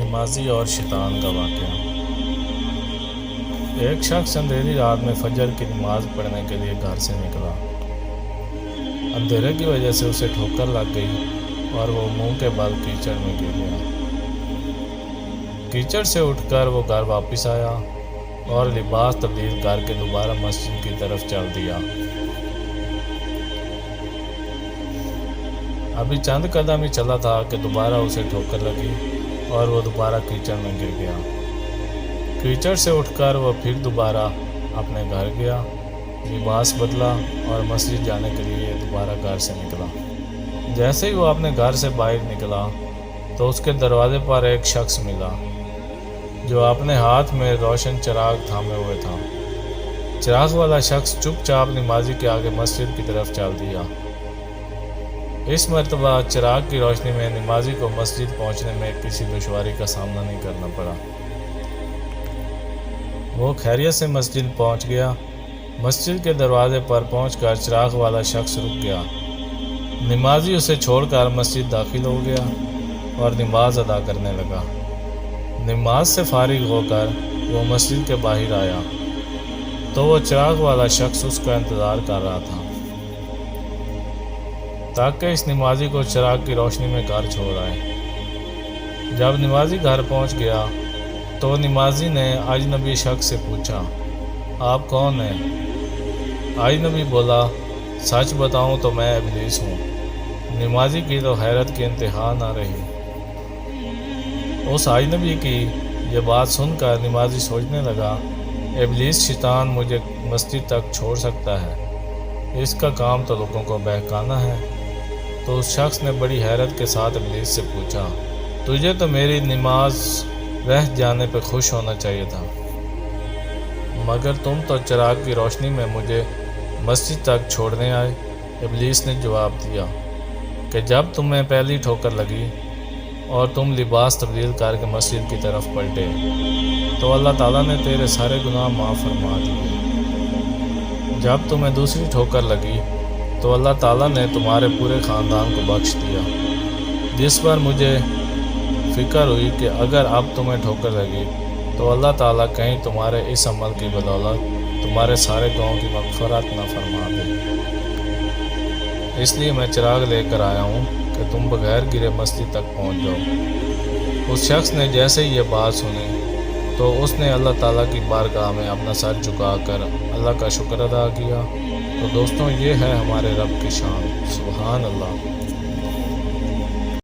نمازی اور شیطان کا واقعہ۔ ایک شخص اندھیری رات میں فجر کی نماز پڑھنے کے لیے گھر سے نکلا۔ اندھیرے کی وجہ سے اسے ٹھوکر لگ گئی اور وہ منہ کے بل کیچڑ میں گر گیا۔ کیچڑ سے اٹھ کر وہ گھر واپس آیا اور لباس تبدیل کر کے دوبارہ مسجد کی طرف چل دیا۔ ابھی چند قدم ہی چلا تھا کہ دوبارہ اسے ٹھوکر لگی اور وہ دوبارہ کیچڑ میں گر گیا۔ کیچڑ سے اٹھ کر وہ پھر دوبارہ اپنے گھر گیا، لباس بدلا اور مسجد جانے کے لیے دوبارہ گھر سے نکلا۔ جیسے ہی وہ اپنے گھر سے باہر نکلا تو اس کے دروازے پر ایک شخص ملا جو اپنے ہاتھ میں روشن چراغ تھامے ہوئے تھا۔ چراغ والا شخص چپ چاپ نمازی کے آگے مسجد کی طرف چل دیا۔ اس مرتبہ چراغ کی روشنی میں نمازی کو مسجد پہنچنے میں کسی دشواری کا سامنا نہیں کرنا پڑا۔ وہ خیریت سے مسجد پہنچ گیا۔ مسجد کے دروازے پر پہنچ کر چراغ والا شخص رک گیا۔ نمازی اسے چھوڑ کر مسجد داخل ہو گیا اور نماز ادا کرنے لگا۔ نماز سے فارغ ہو کر وہ مسجد کے باہر آیا تو وہ چراغ والا شخص اس کا انتظار کر رہا تھا تاکہ اس نمازی کو چراغ کی روشنی میں گھر چھوڑ آئے۔ جب نمازی گھر پہنچ گیا تو نمازی نے اجنبی شخص سے پوچھا، آپ کون ہیں؟ اجنبی بولا، سچ بتاؤں تو میں ابلیس ہوں۔ نمازی کی تو حیرت کی انتہا نہ رہی۔ اس اجنبی کی یہ بات سن کر نمازی سوچنے لگا، ابلیس شیطان مجھے مسجد تک چھوڑ سکتا ہے، اس کا کام تو لوگوں کو بہکانا ہے۔ تو اس شخص نے بڑی حیرت کے ساتھ ابلیس سے پوچھا، تجھے تو میری نماز رہ جانے پہ خوش ہونا چاہیے تھا، مگر تم تو چراغ کی روشنی میں مجھے مسجد تک چھوڑنے آئے۔ ابلیس نے جواب دیا کہ جب تمہیں پہلی ٹھوکر لگی اور تم لباس تبدیل کر کے مسجد کی طرف پلٹے تو اللہ تعالیٰ نے تیرے سارے گناہ معاف فرما دیے۔ جب تمہیں دوسری ٹھوکر لگی تو اللہ تعالیٰ نے تمہارے پورے خاندان کو بخش دیا، جس پر مجھے فکر ہوئی کہ اگر اب تمہیں ٹھوکر لگی تو اللہ تعالیٰ کہیں تمہارے اس عمل کی بدولت تمہارے سارے گناہوں کی مغفرت نہ فرما دے۔ اس لیے میں چراغ لے کر آیا ہوں کہ تم بغیر گرے مسجد تک پہنچ جاؤ۔ اس شخص نے جیسے ہی یہ بات سنی تو اس نے اللہ تعالیٰ کی بارگاہ میں اپنا سر جھکا کر اللہ کا شکر ادا کیا۔ تو دوستوں، یہ ہے ہمارے رب کی شان، سبحان اللہ۔